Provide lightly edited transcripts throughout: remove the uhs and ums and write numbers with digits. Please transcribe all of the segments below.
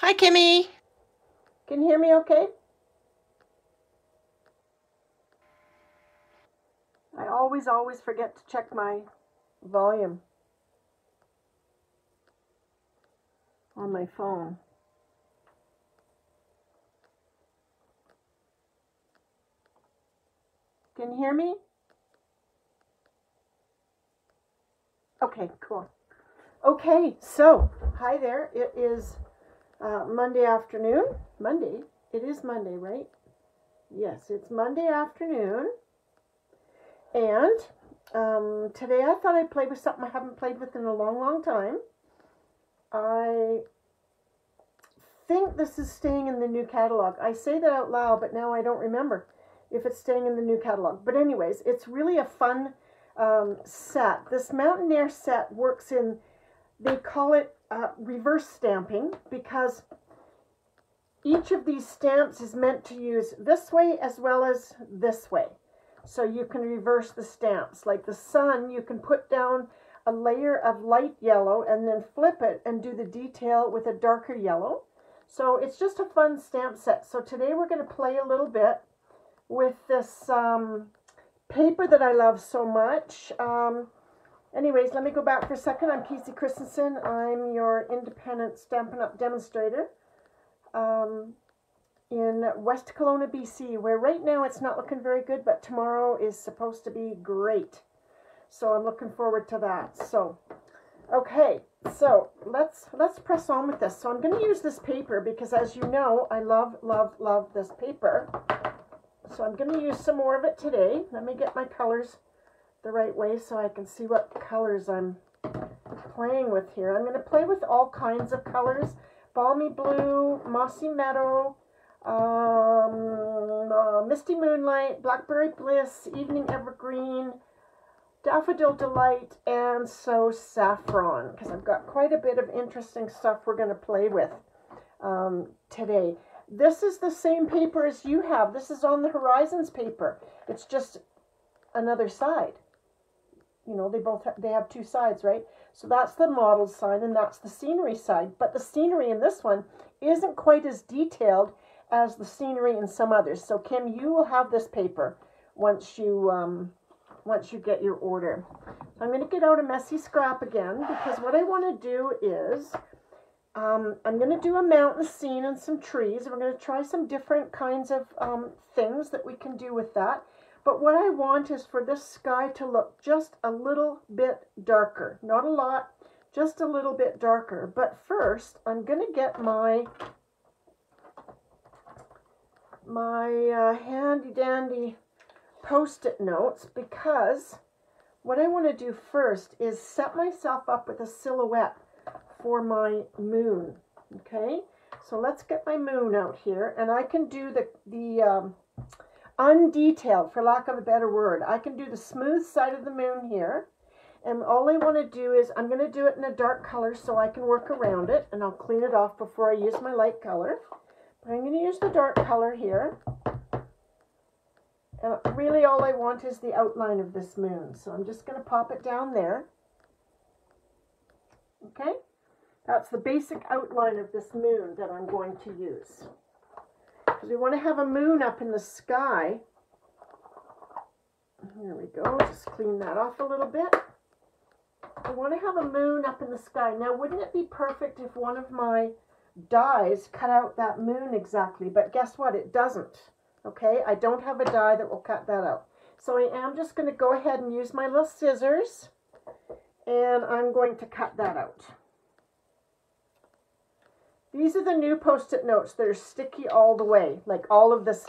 Hi, Kimmy. Can you hear me okay? I always forget to check my volume on my phone. Can you hear me? Okay, cool. Okay, so, hi there. It is Monday afternoon. Monday? It is Monday, right? Yes, it's Monday afternoon. And today I thought I'd play with something I haven't played with in a long time. I think this is staying in the new catalog. I say that out loud, but now I don't remember if it's staying in the new catalog. But anyways, it's really a fun set. This Mountaineer set works in, they call it reverse stamping, because each of these stamps is meant to use this way as well as this way. So you can reverse the stamps. Like the sun, you can put down a layer of light yellow and then flip it and do the detail with a darker yellow. So it's just a fun stamp set. So today we're going to play a little bit with this paper that I love so much. Anyways, let me go back for a second. I'm Casey Christensen. I'm your independent Stampin' Up! Demonstrator in West Kelowna, BC, where right now it's not looking very good, but tomorrow is supposed to be great. So I'm looking forward to that. So, okay, so let's press on with this. So I'm going to use this paper because, as you know, I love this paper. So I'm going to use some more of it today. Let me get my colors the right way so I can see what colors I'm playing with here. I'm going to play with all kinds of colors. Balmy blue, mossy meadow, misty moonlight, blackberry bliss, evening evergreen, daffodil delight, and so saffron, because I've got quite a bit of interesting stuff we're going to play with today. This is the same paper as you have. This is on the Horizons paper. It's just another side. You know, they have two sides, right? So that's the model side and that's the scenery side. But the scenery in this one isn't quite as detailed as the scenery in some others. So Kim, you will have this paper once you get your order. So I'm going to get out a messy scrap again, because what I want to do is I'm going to do a mountain scene and some trees. We're going to try some different kinds of things that we can do with that. But what I want is for this sky to look just a little bit darker. Not a lot, just a little bit darker. But first, I'm going to get my handy dandy Post-it notes, because what I want to do first is set myself up with a silhouette for my moon. Okay, so let's get my moon out here, and I can do the undetailed, for lack of a better word. I can do the smooth side of the moon here, and all I want to do is I'm going to do it in a dark color so I can work around it, and I'll clean it off before I use my light color. But I'm going to use the dark color here, and really all I want is the outline of this moon. So I'm just going to pop it down there. Okay, that's the basic outline of this moon that I'm going to use. Because we want to have a moon up in the sky. Here we go, just clean that off a little bit. I want to have a moon up in the sky. Now, wouldn't it be perfect if one of my dies cut out that moon exactly? But guess what? It doesn't. Okay, I don't have a die that will cut that out. So I am just going to go ahead and use my little scissors, and I'm going to cut that out. These are the new Post-it notes that are sticky all the way. Like all of this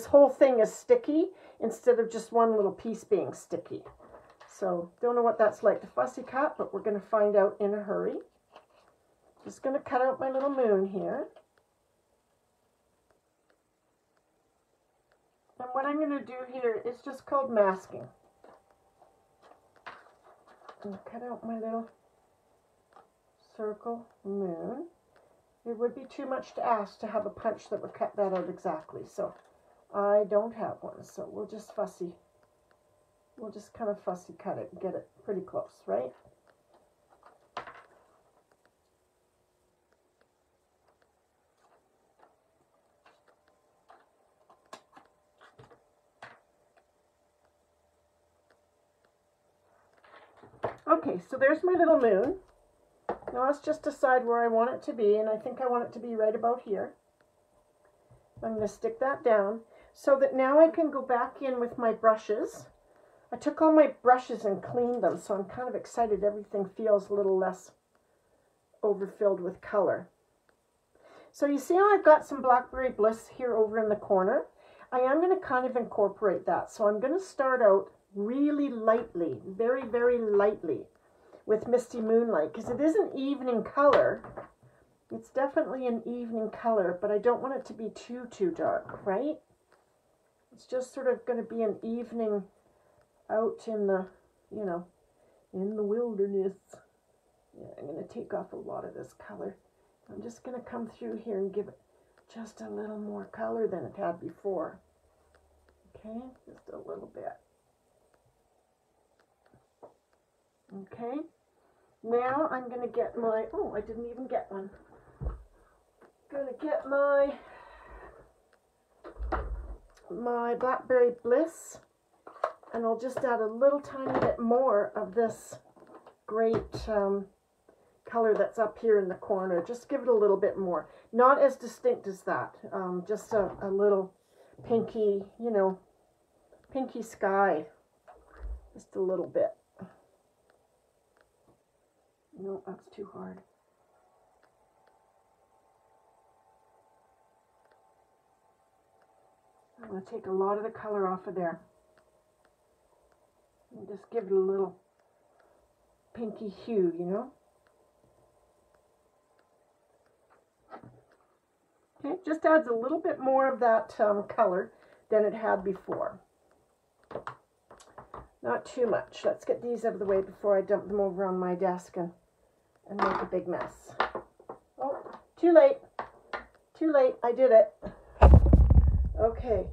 whole thing is sticky instead of just one little piece being sticky. So don't know what that's like to fussy cut, but we're going to find out in a hurry. Just going to cut out my little moon here. And what I'm going to do here is just called masking. I'm going to cut out my little circle moon. It would be too much to ask to have a punch that would cut that out exactly. So I don't have one. So we'll just kind of fussy cut it and get it pretty close, right? Okay, so there's my little moon. Now let's just decide where I want it to be, and I think I want it to be right about here. I'm going to stick that down so that now I can go back in with my brushes. I took all my brushes and cleaned them, so I'm kind of excited everything feels a little less overfilled with color. So you see how I've got some Blackberry Bliss here over in the corner? I am going to kind of incorporate that. So I'm going to start out really lightly, very, very lightly with Misty Moonlight, because it is an evening color. It's definitely an evening color, but I don't want it to be too dark, right? It's just sort of going to be an evening out in the, you know, in the wilderness. Yeah, I'm going to take off a lot of this color. I'm just going to come through here and give it just a little more color than it had before. Okay, just a little bit. Okay, now I'm going to get my, oh, I didn't even get one. Going to get my Blackberry Bliss, and I'll just add a little tiny bit more of this great color that's up here in the corner. Just give it a little bit more. Not as distinct as that. Just a little pinky, you know, pinky sky. Just a little bit. No, that's too hard. I'm going to take a lot of the color off of there. And just give it a little pinky hue, you know. Okay, just adds a little bit more of that color than it had before. Not too much. Let's get these out of the way before I dump them over on my desk and make a big mess. Oh, too late. Too late. I did it. Okay.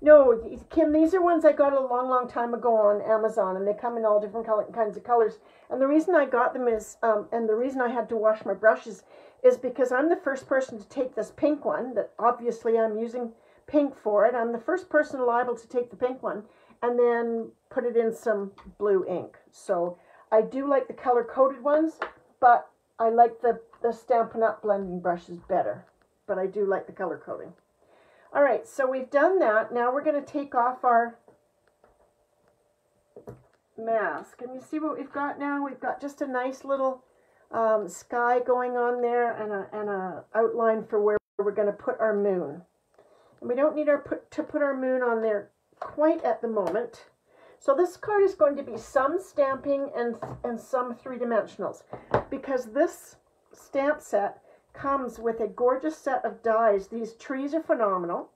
No, Kim, these are ones I got a long time ago on Amazon, and they come in all different kinds of colors. And the reason I got them is, and the reason I had to wash my brushes is because I'm the first person to take this pink one, that obviously I'm using pink for it. I'm the first person liable to take the pink one and then put it in some blue ink. So I do like the color-coded ones, but I like the Stampin' Up blending brushes better. But I do like the color coding. All right, so we've done that. Now we're going to take off our mask. And you see what we've got now? We've got just a nice little sky going on there, and a outline for where we're going to put our moon. And we don't need to put our moon on there quite at the moment. So this card is going to be some stamping and some three-dimensionals, because this stamp set comes with a gorgeous set of dies. These trees are phenomenal.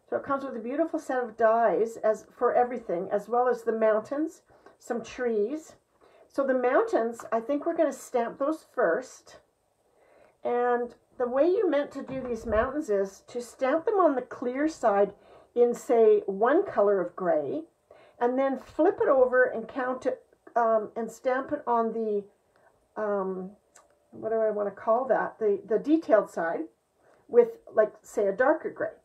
So it comes with a beautiful set of dies as for everything, as well as the mountains, some trees. So the mountains, I think we're going to stamp those first. And the way you meant to do these mountains is to stamp them on the clear side in, say, one color of gray, and then flip it over and count it and stamp it on the what do I want to call that? The detailed side with, like, say, a darker gray.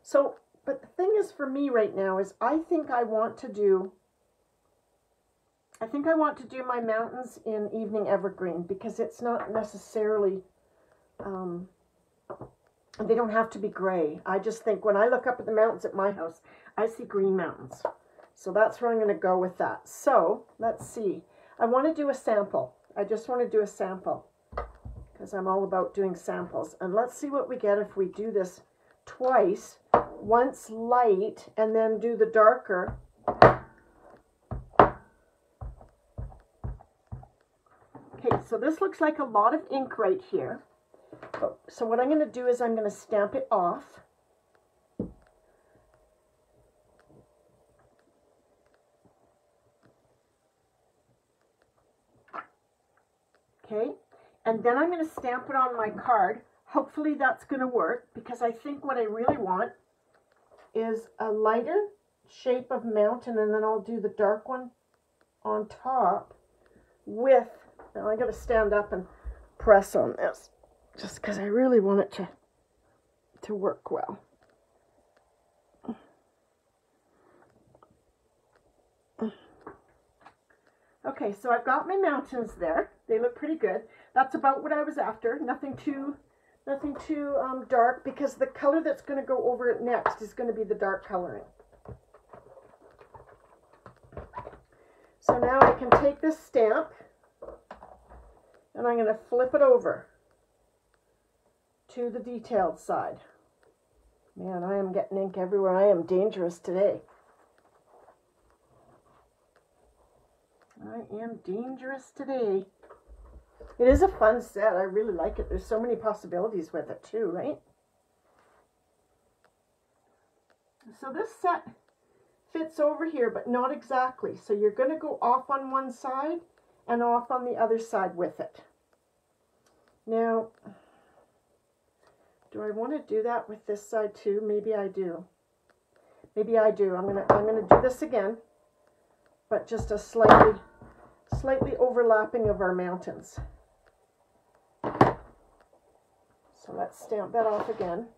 So, but the thing is for me right now is I think I want to do my mountains in Evening Evergreen, because it's not necessarily, they don't have to be gray. I just think when I look up at the mountains at my house, I see green mountains. So that's where I'm going to go with that. So, let's see. I want to do a sample. I just want to do a sample, because I'm all about doing samples. And let's see what we get if we do this twice. Once light and then do the darker. Okay, so this looks like a lot of ink right here. So what I'm going to do is I'm going to stamp it off. Okay, and then I'm going to stamp it on my card. Hopefully that's going to work, because I think what I really want is a lighter shape of mountain, and then I'll do the dark one on top with, now I got to stand up and press on this, just because I really want it to work well. Okay, so I've got my mountains there. They look pretty good. That's about what I was after. Nothing too dark, because the color that's going to go over it next is going to be the dark coloring. So now I can take this stamp and I'm going to flip it over to the detailed side. Man, I am getting ink everywhere. I am dangerous today. I am dangerous today. It is a fun set. I really like it. There's so many possibilities with it too, right? So this set fits over here, but not exactly. So you're going to go off on one side and off on the other side with it. Now, do I want to do that with this side too? Maybe I do. Maybe I do. I'm gonna do this again, but just a slightly overlapping of our mountains. So let's stamp that off again.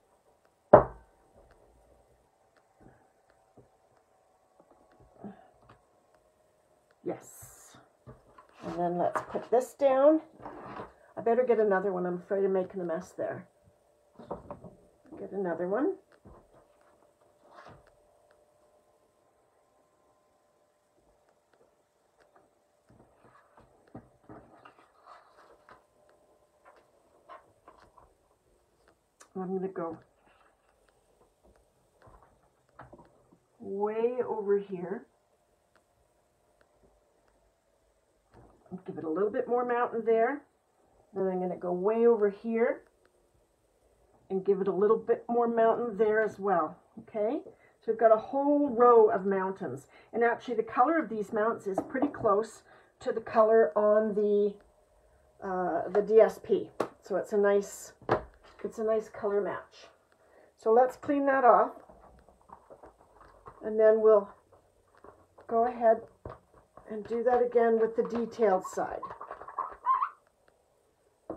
Yes. And then let's put this down. I better get another one. I'm afraid of making a mess there. Get another one. I'm going to go way over here. Give it a little bit more mountain there. Then I'm going to go way over here and give it a little bit more mountain there as well. Okay, so we've got a whole row of mountains, and actually the color of these mountains is pretty close to the color on the DSP. So it's a nice color match. So let's clean that off, and then we'll go ahead and do that again with the detailed side.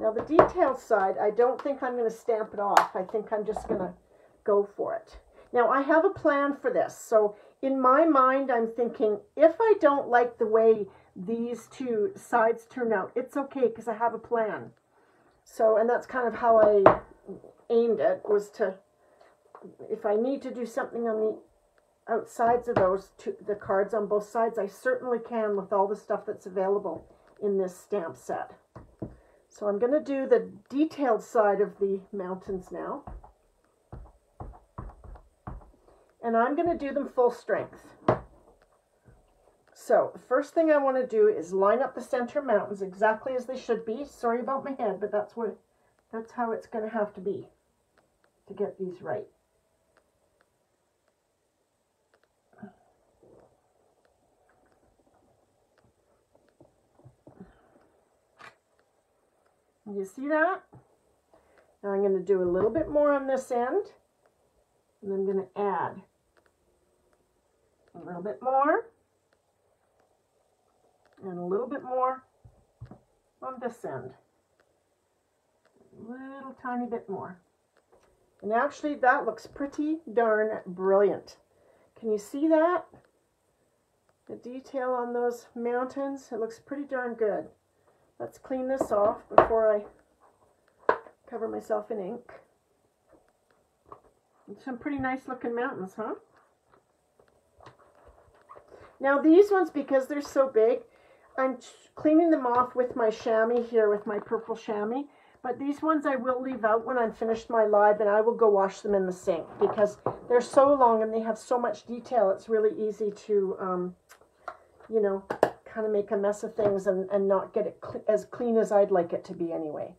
Now the detailed side, I don't think I'm going to stamp it off. I think I'm just going to go for it. Now I have a plan for this. So in my mind, I'm thinking, if I don't like the way these two sides turn out, it's okay, because I have a plan. So, and that's kind of how I aimed it, was to, if I need to do something on the outsides of those two, the cards on both sides, I certainly can with all the stuff that's available in this stamp set. So I'm going to do the detailed side of the mountains now. And I'm going to do them full strength. So the first thing I want to do is line up the center mountains exactly as they should be. Sorry about my head, but that's how it's going to have to be to get these right. You see that? Now I'm going to do a little bit more on this end, and I'm going to add a little bit more, and a little bit more on this end. A little tiny bit more. And actually that looks pretty darn brilliant. Can you see that? The detail on those mountains, it looks pretty darn good. Let's clean this off before I cover myself in ink. And some pretty nice looking mountains, huh? Now these ones, because they're so big, I'm cleaning them off with my chamois here, with my purple chamois. But these ones I will leave out when I'm finished my live, and I will go wash them in the sink, because they're so long and they have so much detail. It's really easy to, you know, kind of make a mess of things and not get it as clean as I'd like it to be anyway.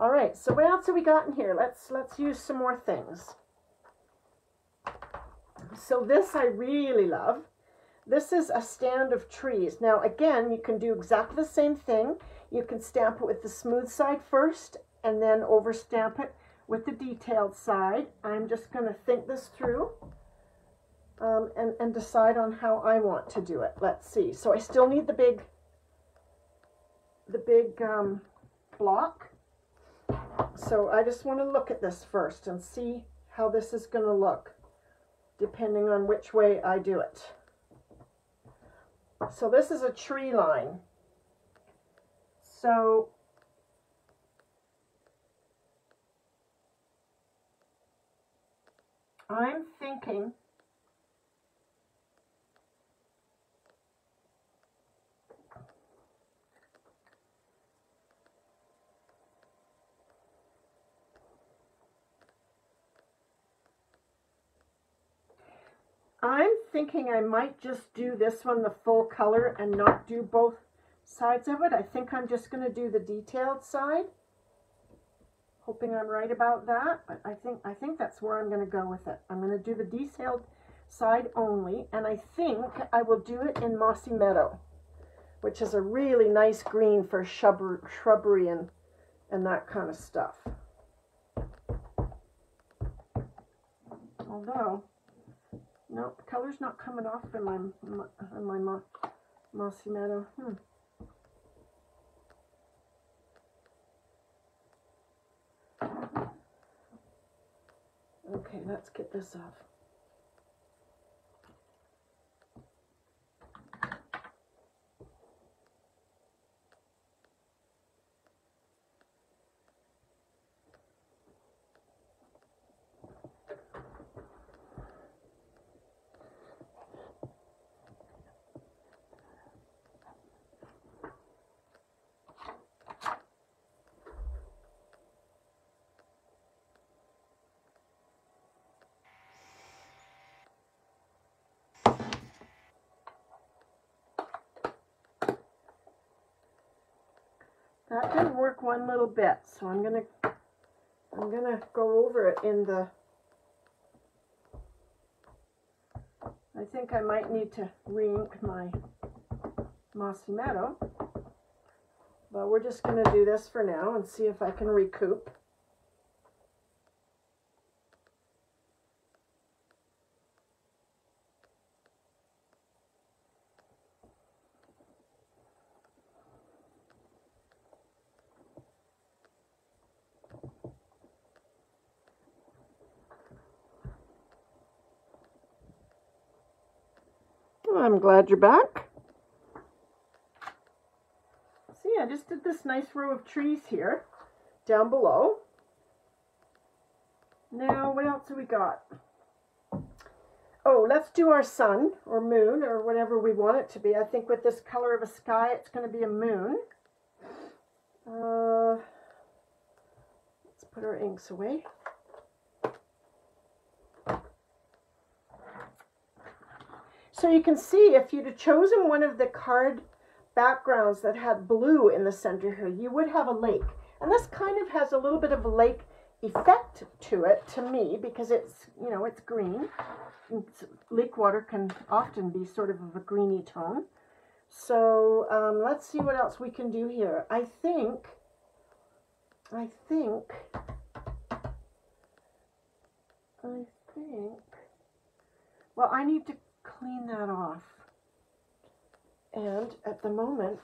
All right, so what else have we got in here? Let's use some more things. So this I really love. This is a stand of trees. Now again, you can do exactly the same thing. You can stamp it with the smooth side first and then over stamp it with the detailed side. I'm just going to think this through. And decide on how I want to do it. Let's see. So I still need the big block. So I just want to look at this first and see how this is going to look, depending on which way I do it. So this is a tree line. So I'm thinking I might just do this one the full color and not do both sides of it. I think I'm just going to do the detailed side. Hoping I'm right about that, but I think that's where I'm going to go with it. I'm going to do the detailed side only, and I think I will do it in Mossy Meadow, which is a really nice green for shrubbery and that kind of stuff. Although, no, the color's not coming off in my Mossy Meadow. Okay, let's get this off. That didn't work one little bit, so I'm gonna go over it in the. I think I might need to re-ink my Mossy Meadow, but we're just gonna do this for now and see if I can recoup. I'm glad you're back. See, I just did this nice row of trees here, down below. Now, what else have we got? Oh, let's do our sun, or moon, or whatever we want it to be. I think with this color of a sky, it's going to be a moon. Let's put our inks away. So you can see if you'd have chosen one of the card backgrounds that had blue in the center here, you would have a lake. And this kind of has a little bit of a lake effect to it, to me, because it's, you know, it's green. Lake water can often be sort of a greeny tone. So let's see what else we can do here. I think, well, I need to clean that off. And at the moment,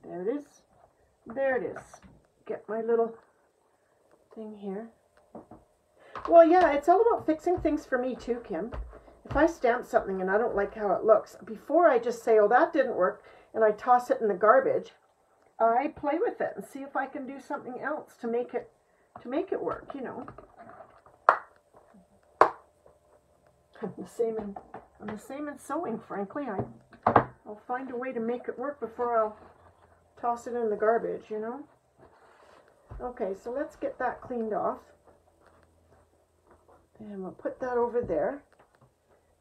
there it is. There it is. Get my little thing here. Well, yeah, it's all about fixing things for me too, Kim. If I stamp something and I don't like how it looks, before I just say, oh, that didn't work, and I toss it in the garbage, I play with it and see if I can do something else to make it work, you know. I'm the same in sewing, frankly. I'll find a way to make it work before I'll toss it in the garbage, you know. Okay, so let's get that cleaned off. And we'll put that over there.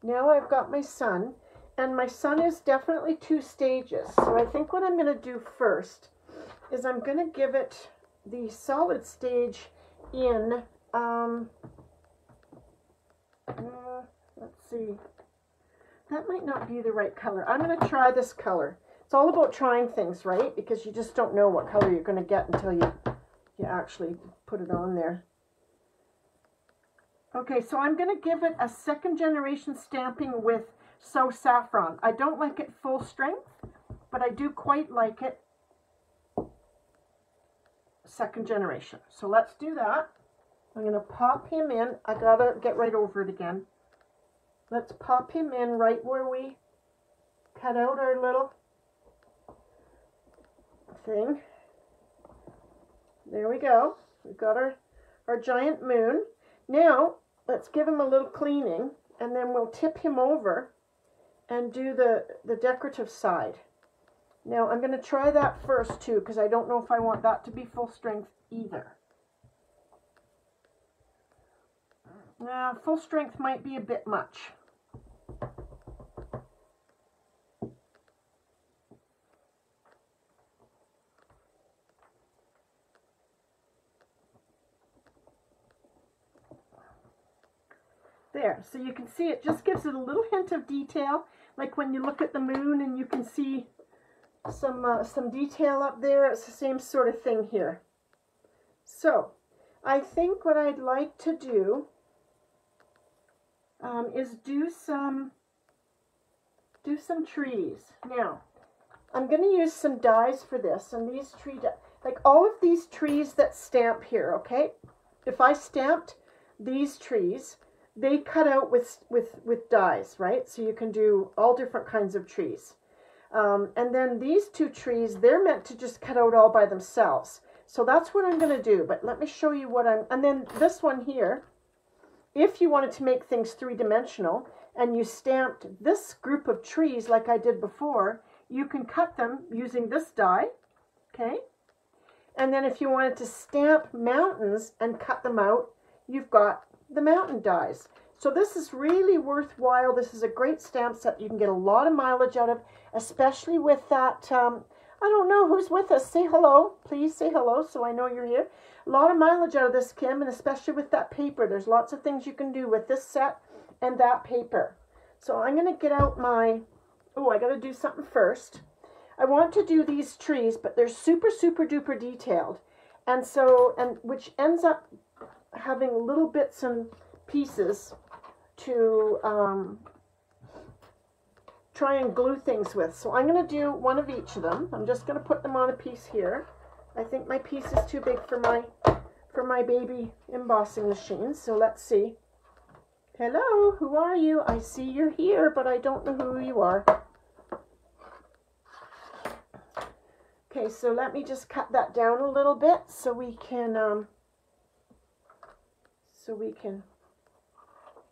Now I've got my sun, and my sun is definitely 2 stages. So I think what I'm going to do first is I'm going to give it the solid stage in, let's see, that might not be the right color. I'm going to try this color. It's all about trying things, right? Because you just don't know what color you're going to get until you actually put it on there. Okay, so I'm going to give it a 2nd generation stamping with So Saffron. I don't like it full strength, but I do quite like it 2nd generation. So let's do that. I'm going to pop him in. I got to get right over it again. Let's pop him in right where we cut out our little thing. There we go. We've got our giant moon. Now, let's give him a little cleaning, and then we'll tip him over and do the decorative side. Now, I'm going to try that first, too, because I don't know if I want that to be full strength either. Full strength might be a bit much. There, so you can see it just gives it a little hint of detail, like when you look at the moon and you can see some detail up there. It's the same sort of thing here. So, I think what I'd like to do is do some trees. Now, I'm going to use some dies for this, and these like all of these trees that stamp here, okay? If I stamped these trees, they cut out with dies, right? So you can do all different kinds of trees. And then these two trees, they're meant to just cut out all by themselves. So that's what I'm going to do. But let me show you what and then this one here, if you wanted to make things three-dimensional and you stamped this group of trees like I did before, you can cut them using this die, okay? And then if you wanted to stamp mountains and cut them out, you've got the mountain dies. So this is really worthwhile. This is a great stamp set. You can get a lot of mileage out of, especially with that, I don't know who's with us. Say hello. Please say hello so I know you're here. A lot of mileage out of this, Kim, and especially with that paper. There's lots of things you can do with this set and that paper. So I'm going to get out my, I got to do something first. I want to do these trees, but they're super, super duper detailed. And so, which ends up having little bits and pieces to try and glue things with. So I'm going to do one of each of them. I'm just going to put them on a piece here. I think my piece is too big for my baby embossing machine. So let's see. Hello, who are you? I see you're here, but I don't know who you are. Okay, so let me just cut that down a little bit so we can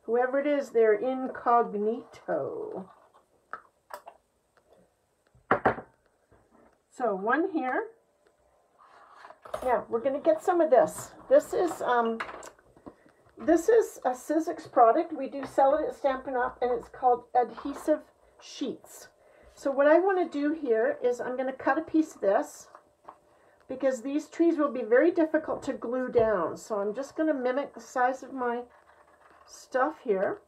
whoever it is, they're incognito. So one here. Now we're going to get some of this. This is a Sizzix product. We do sell it at Stampin' Up, and it's called Adhesive Sheets. So what I want to do here is I'm going to cut a piece of this, because these trees will be very difficult to glue down. So I'm just going to mimic the size of my stuff here.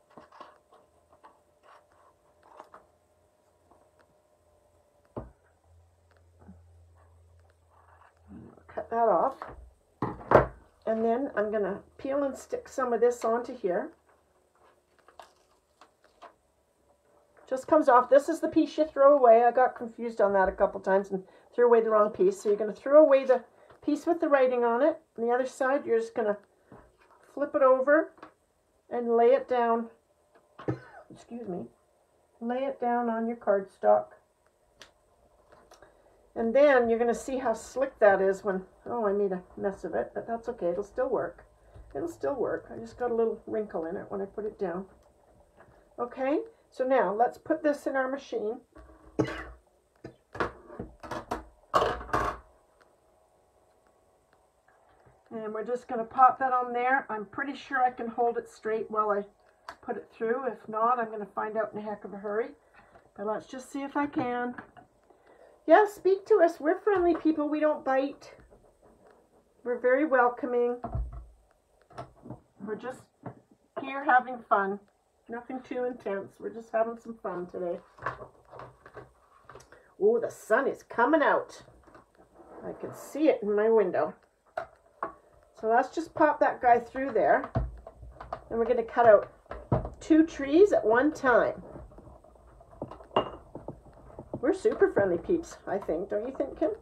Cut that off. And then I'm going to peel and stick some of this onto here. Just comes off. This is the piece you throw away. I got confused on that a couple times and threw away the wrong piece. So you're going to throw away the piece with the writing on it. On the other side, you're just going to flip it over and lay it down. Excuse me. Lay it down on your cardstock. And then you're going to see how slick that is when, I made a mess of it, but that's okay. It'll still work. It'll still work. I just got a little wrinkle in it when I put it down. Okay, so now let's put this in our machine. And we're just going to pop that on there. I'm pretty sure I can hold it straight while I put it through. If not, I'm going to find out in a heck of a hurry. But let's just see if I can. Yeah, speak to us. We're friendly people. We don't bite. We're very welcoming. We're just here having fun. Nothing too intense. We're just having some fun today. Oh, the sun is coming out. I can see it in my window. So let's just pop that guy through there. And we're going to cut out 2 trees at one time. We're super friendly peeps, I think. Don't you think, Kim?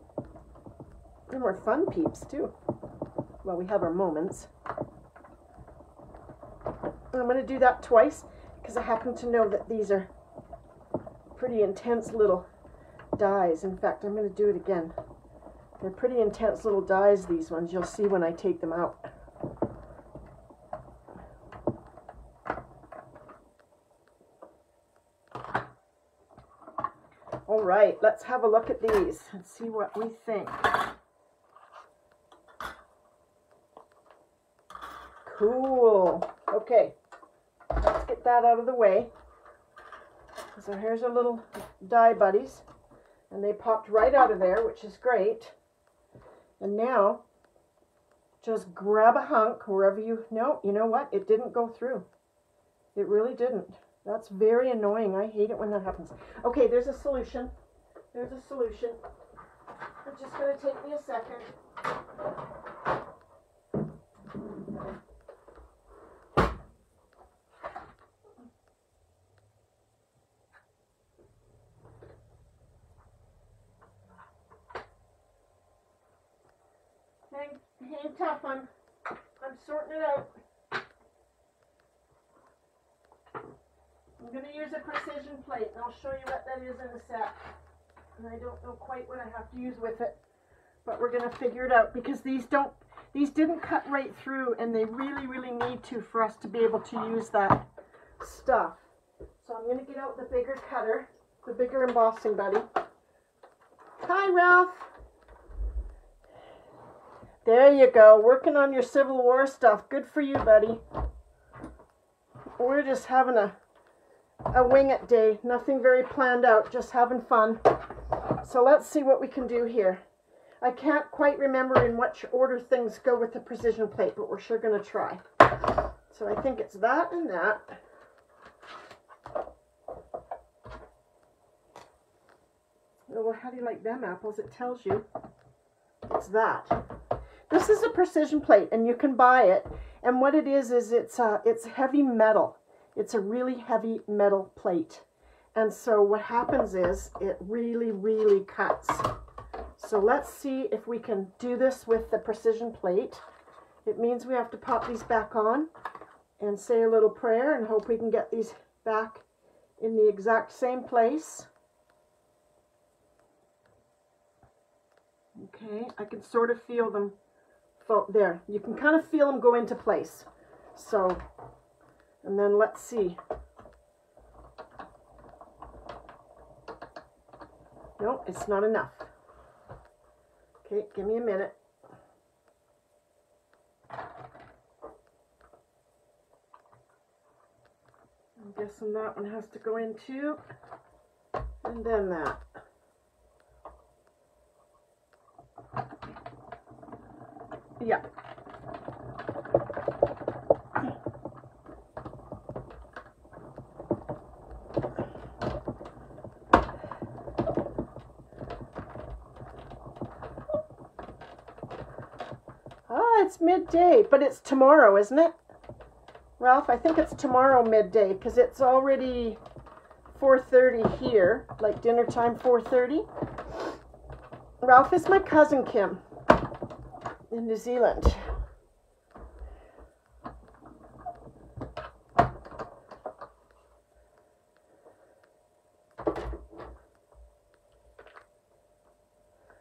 And we're fun peeps, too. Well, we have our moments. I'm going to do that twice, because I happen to know that these are pretty intense little dies. In fact, I'm going to do it again. They're pretty intense little dies, these ones. You'll see when I take them out. All right, let's have a look at these and see what we think. Cool. Okay, let's get that out of the way. So here's our little die buddies, and they popped right out of there, which is great. And now, just grab a hunk wherever you know what? It didn't go through. It really didn't. That's very annoying. I hate it when that happens. Okay, there's a solution. There's a solution. It's just going to take me a second. Hang tough. I'm sorting it out. I'm going to use a precision plate, and I'll show you what that is in a sec. And I don't know quite what I have to use with it, but we're going to figure it out, because these didn't cut right through, and they really, really need to for us to be able to use that stuff. So I'm going to get out the bigger cutter, the bigger embossing buddy. Hi, Ralph. There you go, working on your Civil War stuff. Good for you, buddy. We're just having a wing it day. Nothing very planned out, just having fun. So let's see what we can do here. I can't quite remember in which order things go with the precision plate, but we're sure going to try. So I think it's that and that. Well, how do you like them apples? It tells you it's that. This is a precision plate, and you can buy it. And what it is it's heavy metal. It's a really heavy metal plate. And so what happens is it really, really cuts. So let's see if we can do this with the precision plate. It means we have to pop these back on and say a little prayer and hope we can get these back in the exact same place. Okay, I can sort of feel them. There, you can kind of feel them go into place. So, and then let's see. No, it's not enough. Okay, give me a minute. I'm guessing that one has to go in too. And then that. Yeah. It's midday, but it's tomorrow, isn't it? Ralph, I think it's tomorrow midday, because it's already 4:30 here, like dinner time 4:30. Ralph is my cousin Kim in New Zealand.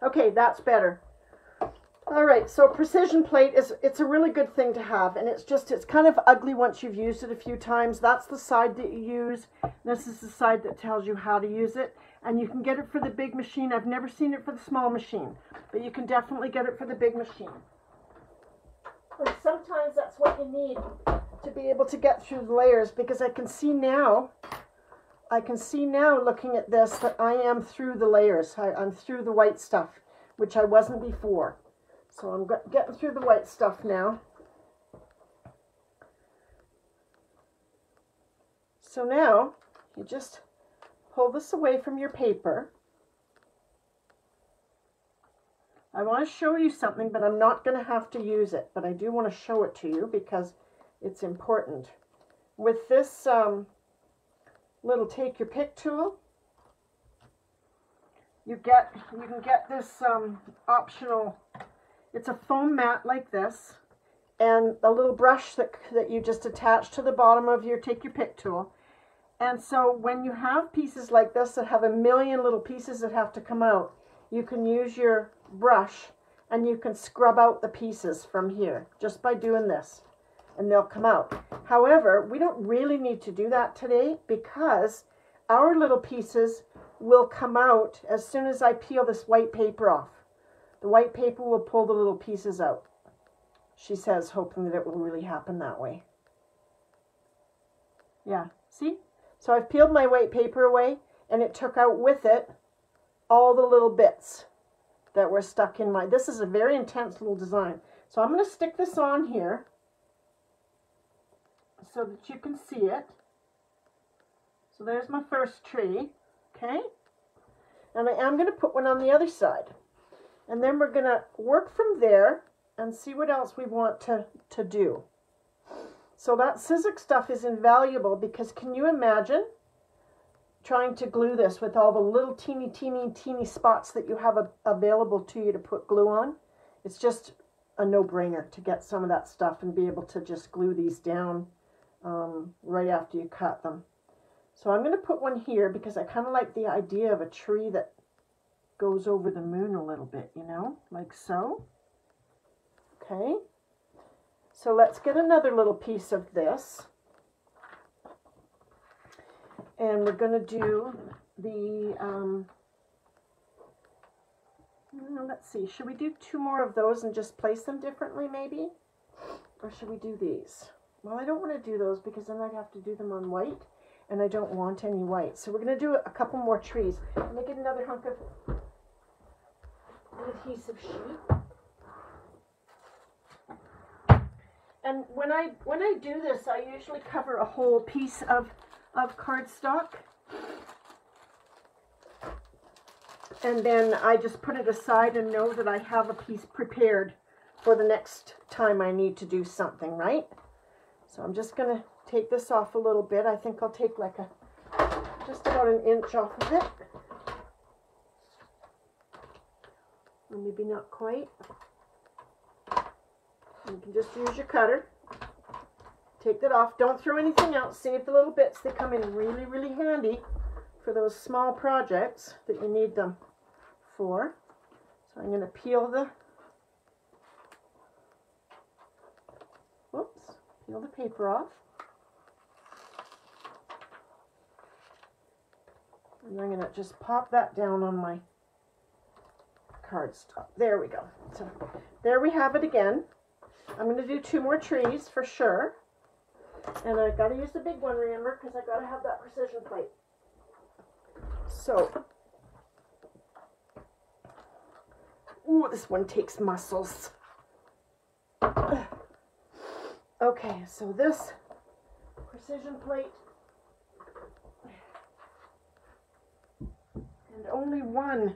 Okay, that's better. All right, so precision plate it's a really good thing to have, and it's kind of ugly once you've used it a few times. That's the side that you use. This is the side that tells you how to use it, and you can get it for the big machine. I've never seen it for the small machine, but you can definitely get it for the big machine. And sometimes that's what you need to be able to get through the layers, because I can see now looking at this that I am through the layers. I'm through the white stuff, which I wasn't before. So I'm getting through the white stuff now. So now you just pull this away from your paper. I want to show you something, but I'm not going to have to use it. But I do want to show it to you because it's important. With this little take your pick tool, you can get this optional. It's a foam mat like this, and a little brush that you just attach to the bottom of your take your pick tool. And so when you have pieces like this that have a million little pieces that have to come out, you can use your brush and you can scrub out the pieces from here just by doing this, and they'll come out. However, we don't really need to do that today because our little pieces will come out as soon as I peel this white paper off. The white paper will pull the little pieces out, she says, hoping that it will really happen that way. Yeah, see? So I've peeled my white paper away, and it took out with it all the little bits that were stuck in my, this is a very intense little design. So I'm going to stick this on here so that you can see it. So there's my first tree, okay? And I am going to put one on the other side. And then we're going to work from there and see what else we want to do. So that Sizzix stuff is invaluable because can you imagine trying to glue this with all the little teeny spots that you have available to you to put glue on? It's just a no-brainer to get some of that stuff and be able to just glue these down right after you cut them. So I'm going to put one here because I kind of like the idea of a tree that goes over the moon a little bit, you know, like so. Okay. So let's get another little piece of this. And we're going to do the, let's see, should we do 2 more of those and just place them differently maybe? Or should we do these? Well, I don't want to do those because then I'd have to do them on white, and I don't want any white. So we're going to do a couple more trees. Let me get another hunk of adhesive sheet. And when I do this, I usually cover a whole piece of cardstock. And then I just put it aside and know that I have a piece prepared for the next time I need to do something, right? So I'm just going to take this off a little bit. I think I'll take like just about an inch off of it. Or maybe not quite. You can just use your cutter. Take that off. Don't throw anything out. Save the little bits. They come in really, really handy for those small projects that you need them for. So I'm going to peel the paper off. And I'm going to just pop that down on my cardstock. There we go. So there we have it again. I'm going to do 2 more trees for sure. And I've got to use the big one, remember, because I've got to have that precision plate. So, ooh, this one takes muscles. Okay, so this precision plate, and only one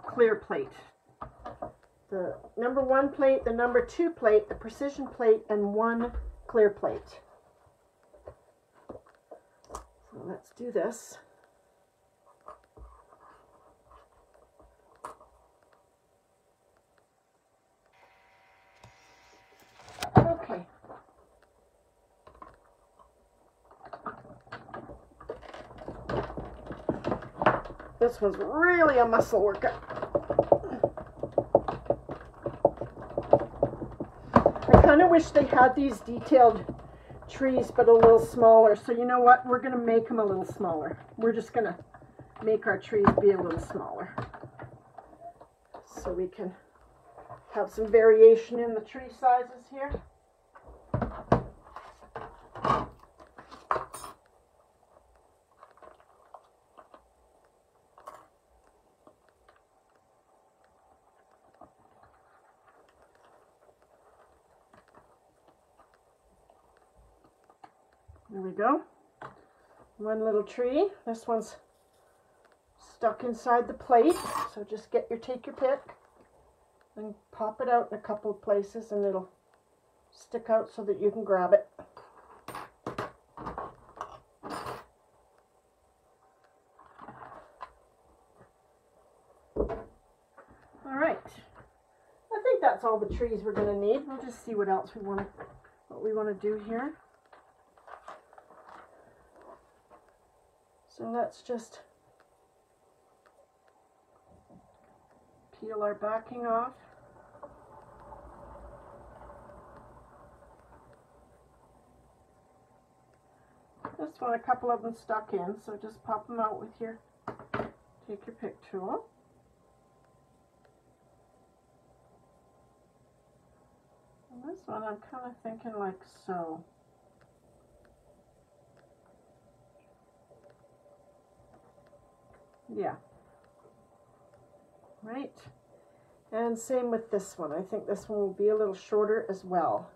clear plate. The number 1 plate, the number 2 plate, the precision plate, and 1 clear plate. So let's do this. Okay. This one's really a muscle workout. I kind of wish they had these detailed trees, but a little smaller. So you know what? We're going to make them a little smaller. We're just going to make our trees be a little smaller, so we can have some variation in the tree sizes here. There we go. 1 little tree. This one's stuck inside the plate, so just take your pick and pop it out in a couple of places, and it'll stick out so that you can grab it. All right. I think that's all the trees we're going to need. We'll just see what else we want to do here. So let's just peel our backing off. This one, a couple of them stuck in, so just pop them out with your, take your pick tool. And this one, I'm kind of thinking like so. Yeah. Right. And same with this one. I think this one will be a little shorter as well.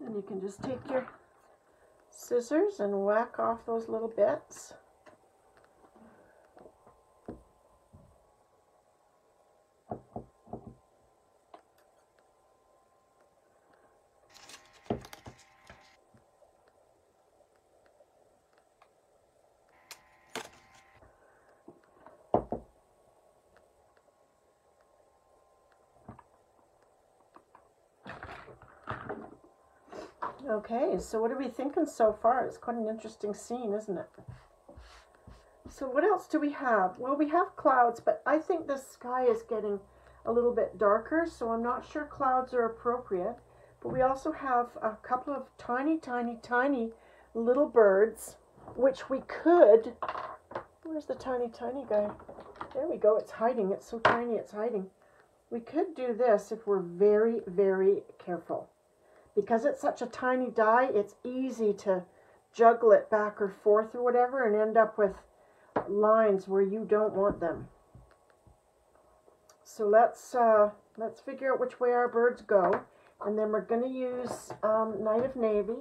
And you can just take your scissors and whack off those little bits. Okay, so what are we thinking so far? It's quite an interesting scene, isn't it? So what else do we have? Well, we have clouds, but I think the sky is getting a little bit darker, so I'm not sure clouds are appropriate. But we also have a couple of tiny, tiny, tiny little birds, which we could... Where's the tiny, tiny guy? There we go. It's hiding. It's so tiny, it's hiding. We could do this if we're very, very careful. Because it's such a tiny die, it's easy to juggle it back or forth or whatever and end up with lines where you don't want them. So let's figure out which way our birds go, and then we're going to use Night of Navy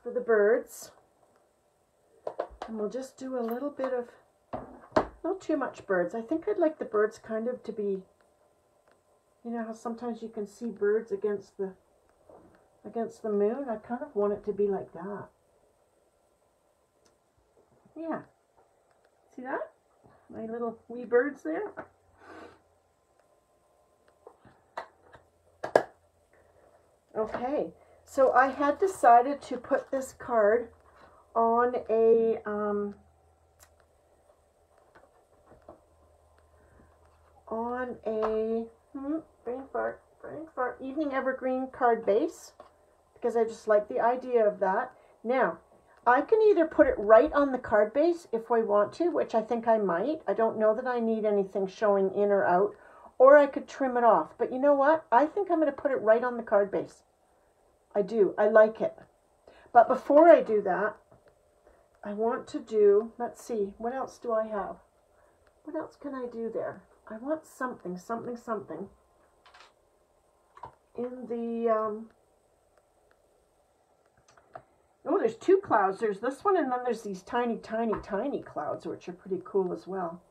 for the birds, and we'll just do a little bit of, not too much birds. I think I'd like the birds kind of to be, you know how sometimes you can see birds against the moon? I kind of want it to be like that. Yeah. See that? My little wee birds there. Okay. So I had decided to put this card on a brain fart, evening evergreen card base, because I just like the idea of that. Now, I can either put it right on the card base if I want to, which I think I might. I don't know that I need anything showing in or out, or I could trim it off. But you know what? I think I'm going to put it right on the card base. I do. I like it. But before I do that, I want to do, let's see, what else do I have? What else can I do there? I want something in the, oh, there's two clouds. There's this one, and then there's these tiny, tiny, tiny clouds, which are pretty cool as well.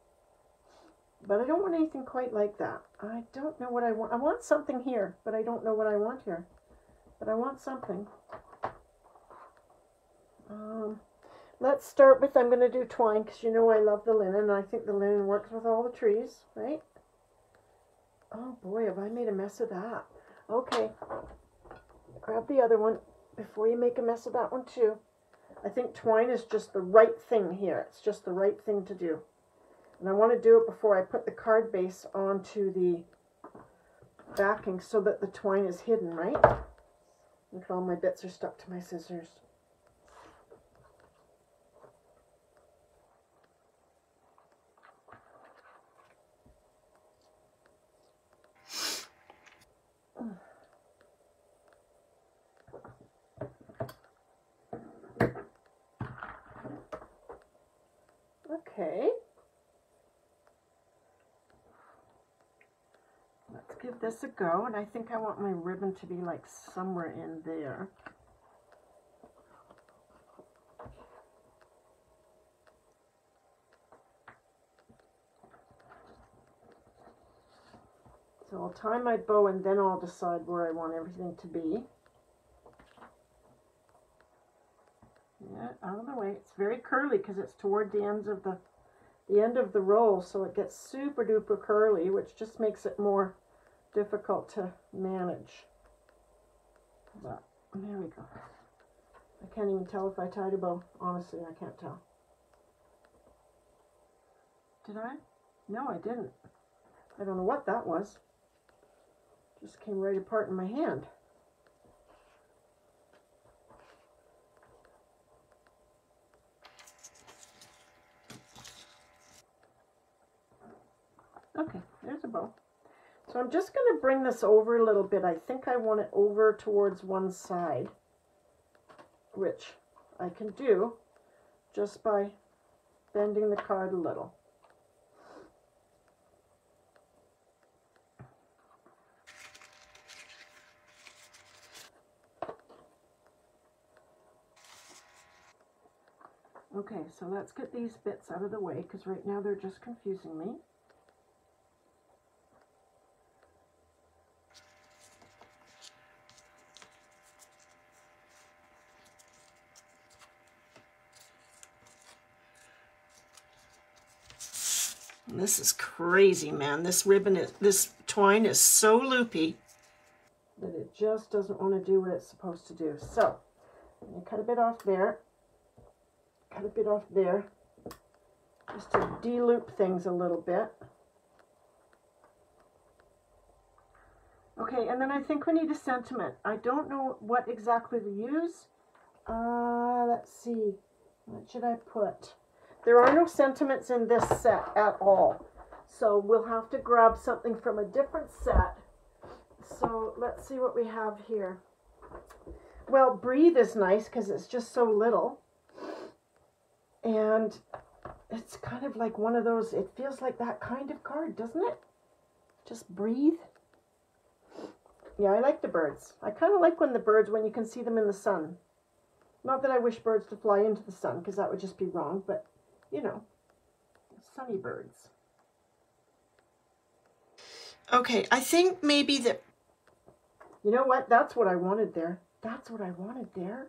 But I don't want anything quite like that. I don't know what I want. I want something here, but I don't know what I want here. But I want something. Let's start with, I'm going to do twine, because you know I love the linen, and I think the linen works with all the trees, right? Oh boy, have I made a mess of that. Okay, grab the other one before you make a mess of that one too. I think twine is just the right thing here. It's just the right thing to do. And I want to do it before I put the card base onto the backing so that the twine is hidden, right? Look at all my bits are stuck to my scissors. Okay. Let's give this a go, and I think I want my ribbon to be like somewhere in there. So I'll tie my bow and then I'll decide where I want everything to be. Yeah, out of the way. It's very curly because it's toward the ends of the end of the roll, so it gets super duper curly, which just makes it more difficult to manage. But there we go. I can't even tell if I tied a bow. Honestly, I can't tell. Did I? No, I didn't. I don't know what that was. Just came right apart in my hand. Okay, there's a bow. So I'm just going to bring this over a little bit. I think I want it over towards one side, which I can do just by bending the card a little. Okay, so let's get these bits out of the way because right now they're just confusing me. This is crazy, man. This twine is so loopy that it just doesn't want to do what it's supposed to do. So, I'm going to cut a bit off there, cut a bit off there, just to de-loop things a little bit. Okay, and then I think we need a sentiment. I don't know what exactly to use. Let's see. What should I put? There are no sentiments in this set at all. So we'll have to grab something from a different set. So let's see what we have here. Well, Breathe is nice because it's just so little. And it's kind of like one of those, it feels like that kind of card, doesn't it? Just breathe. Yeah, I like the birds. I kind of like when you can see them in the sun. Not that I wish birds to fly into the sun, because that would just be wrong, but, you know, sunny birds. Okay, I think maybe that... You know what? That's what I wanted there. That's what I wanted there.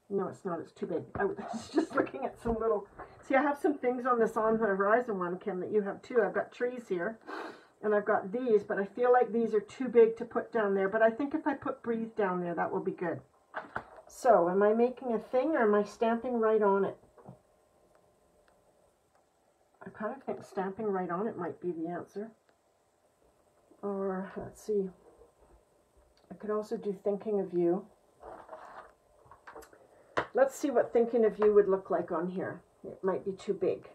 No, it's not. It's too big. I was just looking at some little... See, I have some things on this On the Horizon one, Kim, that you have too. I've got trees here. And I've got these, but I feel like these are too big to put down there. But I think if I put Breathe down there, that will be good. So, am I making a thing or am I stamping right on it? I kind of think stamping right on it might be the answer. Or, let's see. I could also do Thinking of You. Let's see what Thinking of You would look like on here. It might be too big.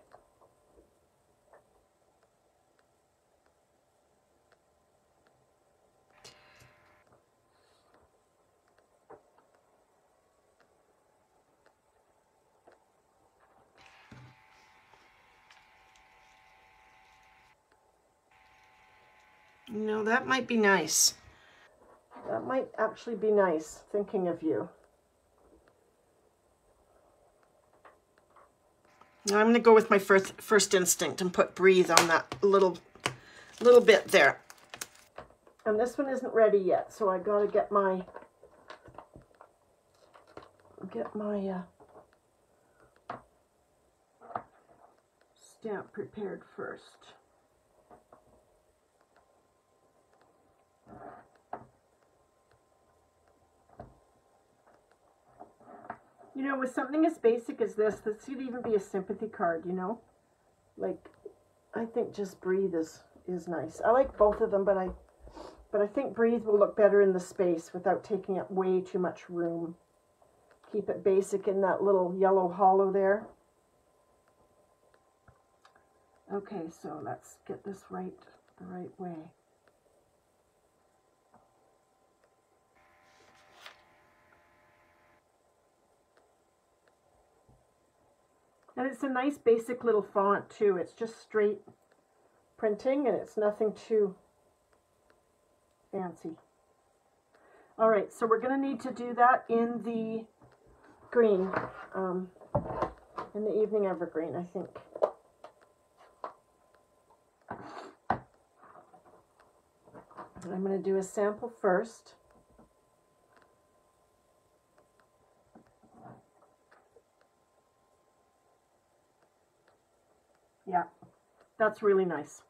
No, that might be nice. That might actually be nice, Thinking of You. Now I'm going to go with my first instinct and put Breathe on that little bit there. And this one isn't ready yet, so I got to get my stamp prepared first. You know, with something as basic as this should even be a sympathy card, you know? Like, I think just Breathe is nice. I like both of them, but I think Breathe will look better in the space without taking up way too much room. Keep it basic in that little yellow hollow there. Okay, so let's get this the right way. And it's a nice basic little font too. It's just straight printing and it's nothing too fancy. All right, so we're going to need to do that in the green, in the Evening Evergreen, I think. I'm going to do a sample first. Yeah, that's really nice.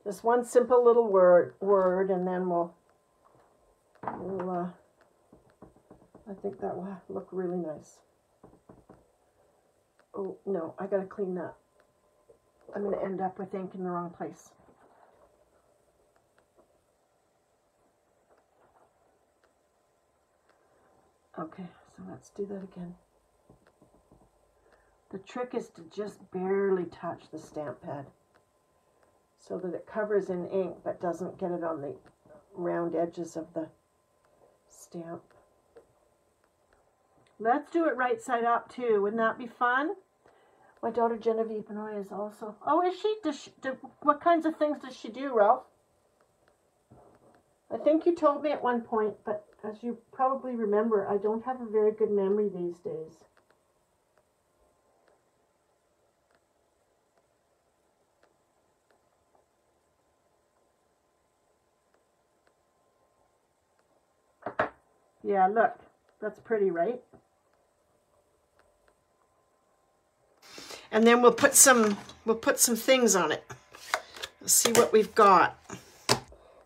Just one simple little word, and then we'll I think that will look really nice. Oh, no, I gotta clean that. I'm gonna end up with ink in the wrong place. Okay, so let's do that again. The trick is to just barely touch the stamp pad so that it covers in ink but doesn't get it on the round edges of the stamp. Let's do it right side up too. Wouldn't that be fun? My daughter Genevieve Benoit is also... Oh, is she? What kinds of things does she do, Ralph? I think you told me at one point, but as you probably remember, I don't have a very good memory these days. Yeah, look, that's pretty, right? And then we'll put some things on it. Let's see what we've got.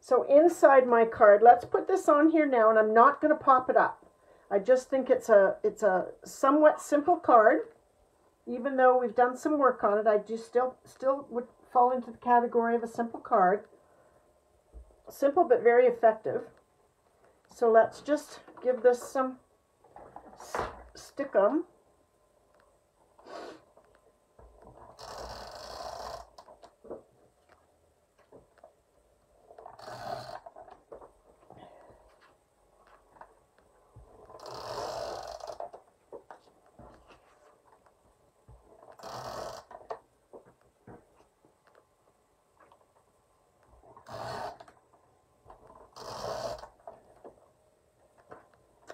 So inside my card, let's put this on here now, and I'm not going to pop it up. I just think it's a somewhat simple card. Even though we've done some work on it, I just still would fall into the category of a simple card. Simple but very effective. So let's just give this some stickum.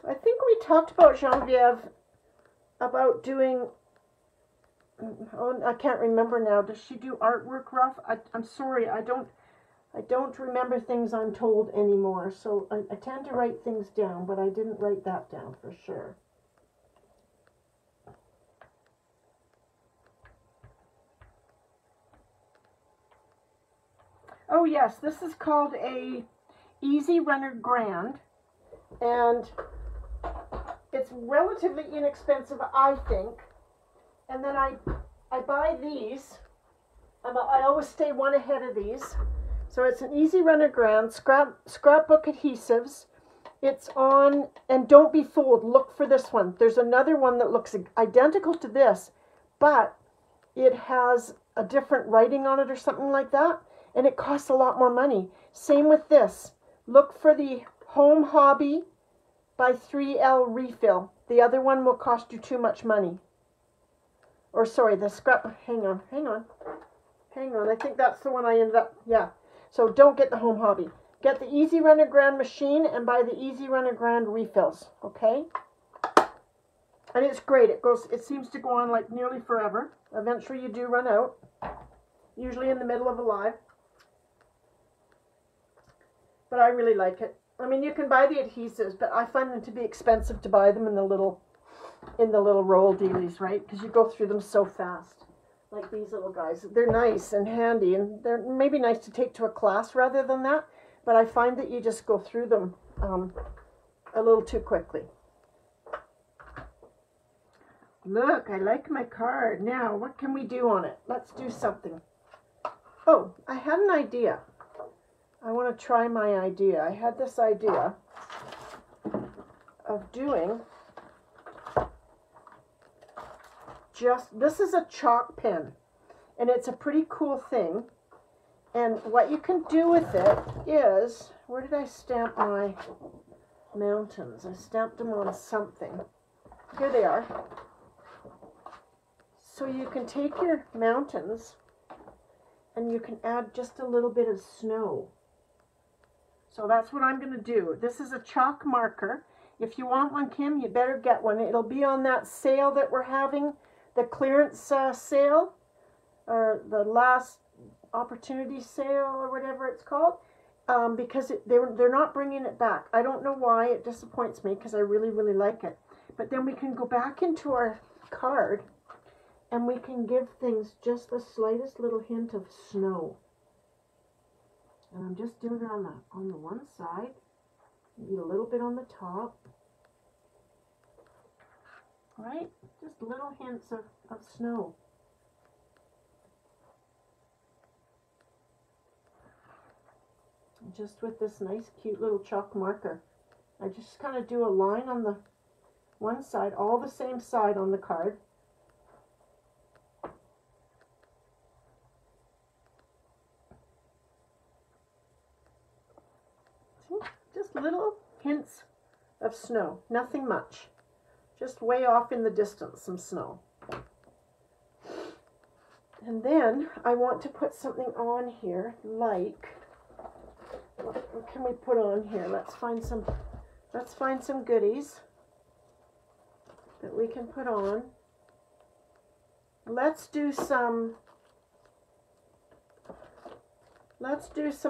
I think we talked about Genevieve about doing, oh, I can't remember now. Does she do artwork, Ralph? I'm sorry, I don't remember things I'm told anymore. So I tend to write things down, but I didn't write that down for sure. Oh yes, this is called a Easy Runner Grand, and it's relatively inexpensive, I think. And then I buy these. I always stay one ahead of these. So it's an Easy Runner Grand scrapbook adhesives. It's on, and don't be fooled, look for this one. There's another one that looks identical to this, but it has a different writing on it or something like that, and it costs a lot more money. Same with this. Look for the Home Hobby by 3L refill. The other one will cost you too much money. Or sorry, the scrap, hang on. I think that's the one I ended up, yeah. So don't get the Home Hobby. Get the Easy Runner Grand machine and buy the Easy Runner Grand refills, okay? And it's great. It seems to go on like nearly forever. Eventually you do run out, usually in the middle of a live. But I really like it. I mean, you can buy the adhesives, but I find them to be expensive to buy them in the little roll dealies, right? Because you go through them so fast. Like these little guys. They're nice and handy, and they're maybe nice to take to a class rather than that. But I find that you just go through them a little too quickly. Look, I like my card. Now, what can we do on it? Let's do something. Oh, I had an idea. I want to try my idea. I had this idea of doing this is a chalk pen, and it's a pretty cool thing. And what you can do with it is, where did I stamp my mountains? I stamped them on something. Here they are. So you can take your mountains and you can add just a little bit of snow. So that's what I'm going to do. This is a chalk marker. If you want one, Kim, you better get one. It'll be on that sale that we're having, the clearance sale, or the last opportunity sale, or whatever it's called, because they're not bringing it back. I don't know why. It disappoints me because I really, really like it. But then we can go back into our card and we can give things just the slightest little hint of snow. And I'm just doing it on the one side, maybe a little bit on the top. Right? Just little hints of snow. Just with this nice cute little chalk marker. I just kind of do a line on the one side, all the same side on the card. See? Just little hints of snow, nothing much. Just way off in the distance, some snow. And then I want to put something on here, like, what can we put on here? Let's find some goodies that we can put on. Let's do some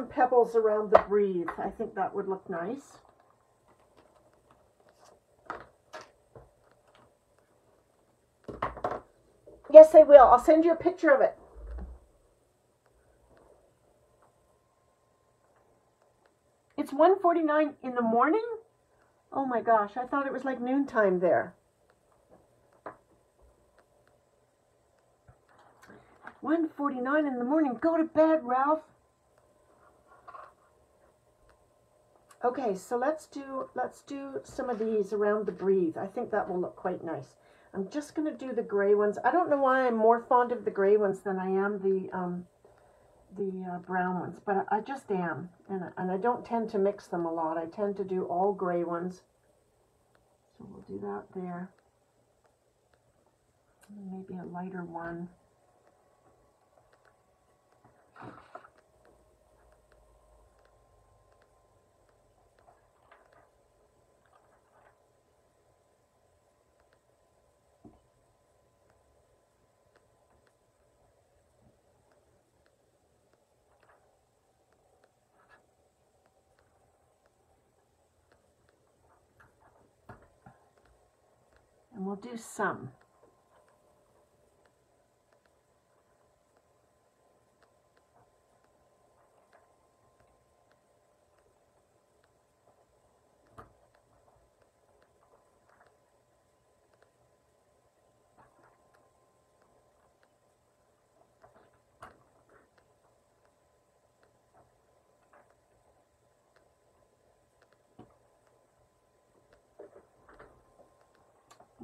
pebbles around the breathe. I think that would look nice. Yes, I will. I'll send you a picture of it. It's 1:49 in the morning? Oh my gosh, I thought it was like noontime there. 1:49 in the morning. Go to bed, Ralph. Okay, so let's do some of these around the breathe. I think that will look quite nice. I'm just going to do the gray ones. I don't know why I'm more fond of the gray ones than I am the brown ones, but I just am, and I don't tend to mix them a lot. I tend to do all gray ones. So we'll do that there. Maybe a lighter one. And we'll do some.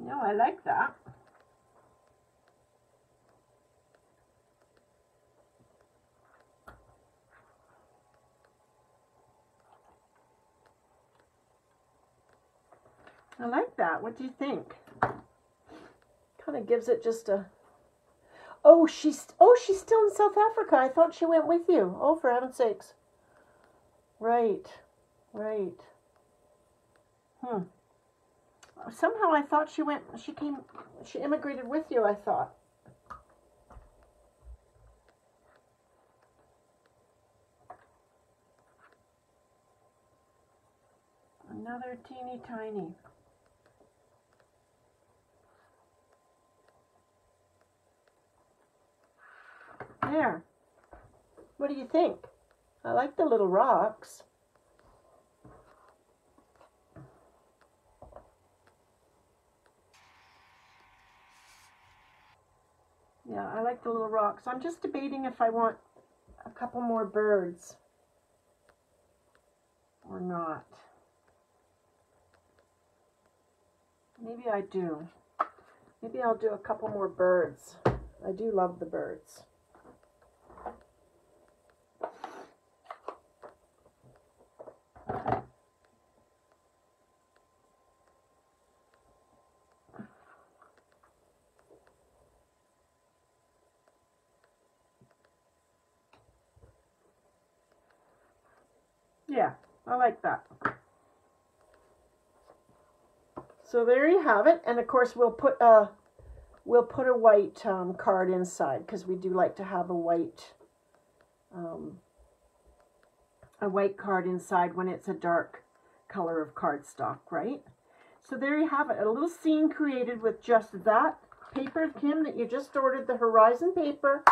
No, I like that. I like that. What do you think? Kind of gives it just a... Oh, she's still in South Africa. I thought she went with you. Oh, for heaven's sakes. Right. Right. Somehow I thought she immigrated with you, I thought. Another teeny tiny. There. What do you think? I like the little rocks. Yeah, I like the little rocks. I'm just debating if I want a couple more birds or not. Maybe I do. Maybe I'll do a couple more birds. I do love the birds. Yeah, I like that. So there you have it, and of course we'll put a white card inside, because we do like to have a white card inside when it's a dark color of cardstock, right? So there you have it, a little scene created with just that paper, Kim, that you just ordered, the Horizon paper,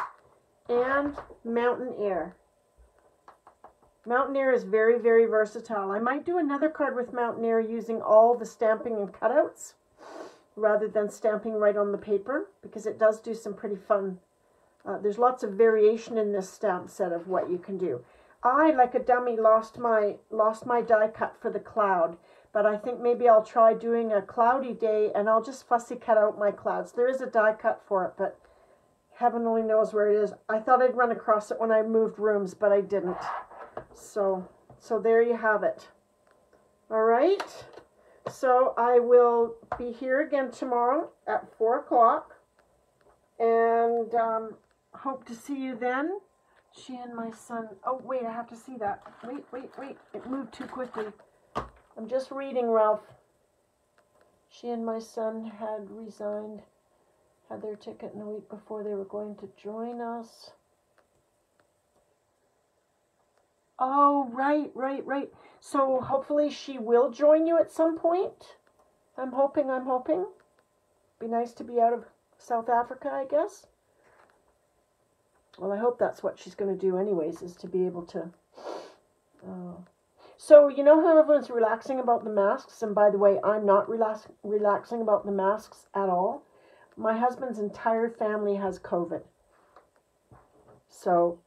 and Mountain Air. Mountain Air is very, very versatile. I might do another card with Mountain Air using all the stamping and cutouts rather than stamping right on the paper, because it does do some pretty fun. There's lots of variation in this stamp set of what you can do. I, like a dummy, lost my die cut for the cloud, but I think maybe I'll try doing a cloudy day and I'll just fussy cut out my clouds. There is a die cut for it, but heaven only knows where it is. I thought I'd run across it when I moved rooms, but I didn't. So there you have it. All right. So I will be here again tomorrow at 4 o'clock, and hope to see you then. She and my son. Oh, wait, I have to see that. Wait. It moved too quickly. I'm just reading, Ralph. She and my son had resigned, had their ticket in the week before they were going to join us. Oh, right. So hopefully she will join you at some point. I'm hoping. Be nice to be out of South Africa, I guess. Well, I hope that's what she's going to do anyways, is to be able to... So, you know how everyone's relaxing about the masks? And by the way, I'm not relaxing about the masks at all. My husband's entire family has COVID. So,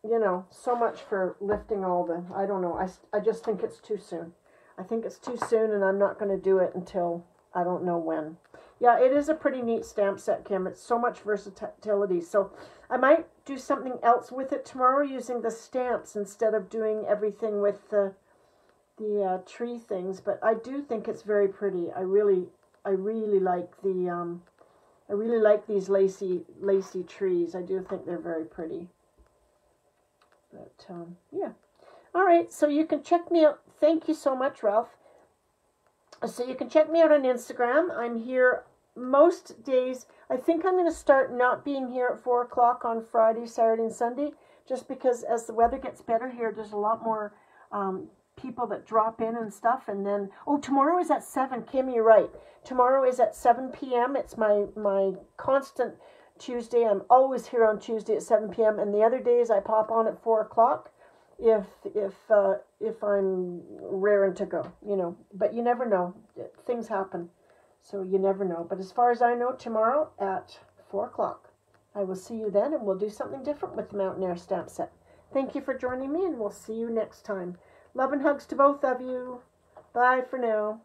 you know, so much for lifting all the... I don't know. I just think it's too soon. I think it's too soon, and I'm not going to do it until I don't know when. Yeah, it is a pretty neat stamp set, Kim. It's so much versatility. So I might do something else with it tomorrow using the stamps instead of doing everything with the tree things. But I do think it's very pretty. I really like the I really like these lacy trees. I do think they're very pretty. But yeah. All right, so you can check me out. Thank you so much, Ralph. So you can check me out on Instagram. I'm here most days. I think I'm going to start not being here at 4 o'clock on Friday, Saturday, and Sunday, just because as the weather gets better here, there's a lot more people that drop in and stuff. And then, oh, tomorrow is at 7. Kim, you're right. Tomorrow is at 7 p.m. It's my constant Tuesday. I'm always here on Tuesday at 7 p.m. And the other days I pop on at 4 o'clock. If I'm raring to go, you know, but you never know. Things happen, so you never know. But as far as I know, tomorrow at 4 o'clock, I will see you then, and we'll do something different with the Mountain Air stamp set. Thank you for joining me, and we'll see you next time. Love and hugs to both of you. Bye for now.